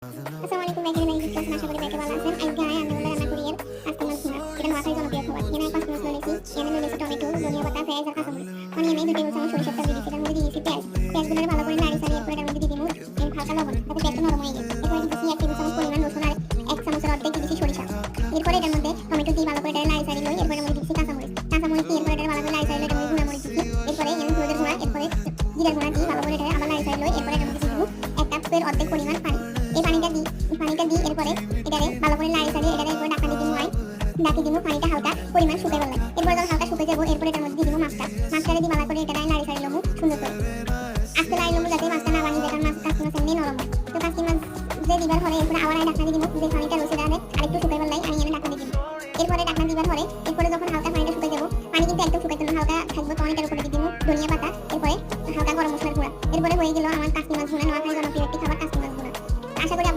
আসসালামু আলাইকুম ব্যাকের ক্লাস আশা করি ব্যাকে ভালো আছেন আজকে আমি হলো রান্না করি আজকে মাছ ভুনা এটা মাথায় জনপ্রিয় খাবার এখানে পাঁচ মাছ লয়েছি এখানে লয়েছি টমেটো ধনিয়া পাতা পেঁয়াজ আর কাঁচামরিচ মানে এনে দুটো চামচ সরিষার তেল দিয়েছি তার মধ্যে দিয়েছি পেঁয়াজগুলো ভালো করে নাড়ি চাড়িয়ে এরপর এর মধ্যে দিয়ে দিমু হালকা লবণ তাতে পেঁয়াজটা নরম হয়ে গেছে এরপর দিয়েছি এক টেবিল চামচ পরিমাণ রসুন আর এক চামচের অর্ধেক দিয়েছি সরিষা এরপর এটার মধ্যে টমেটো দিয়ে ভালো করে এটা নাড়ি চাড়িয়ে লই এরপর এর মধ্যে দিয়েছি কাঁচামরিচ দিয়ে এরপর এটা ভালো করে নাড়ি চাড়িয়ে এর মধ্যে গুঁড়া মরিচ দিয়েছি এরপরে এর হলুদের গুঁড়া এরপরে জিরার গুঁড়া দিয়ে ভালো করে এটা আবার নাড়ি চাড়িয়ে লই এরপর এর মধ্যে দিমু এক কাপের অর্ধেক পরিমাণ পানি এই পানিটা দিই এরপরে এটারে ভালো করে নাড়ি চাড়িয়ে এটারে এরপর ঢাকা দিয়ে দিমু ঢাকি দিমু পানিটা হালকা পরিমাণ শুকিয়ে গেলে এরপর যখন হালকা শুকিয়ে যাবো এরপর এটার মধ্যে দিমু মাছটা দিয়ে ভালো করে এটারে নাড়ি চাড়িয়ে লমু সুন্দর করে আস্তে নাড়ি লমু যাতে মাছটা না ভাঙি যায় কারণ কাঁচি মাছ এমনি নরম হয় তো কাঁচি মাছ যে দিবার পরে এরপর আবার ঢাকা দিয়ে দিমু যে পানিটা রয়েছে তাহলে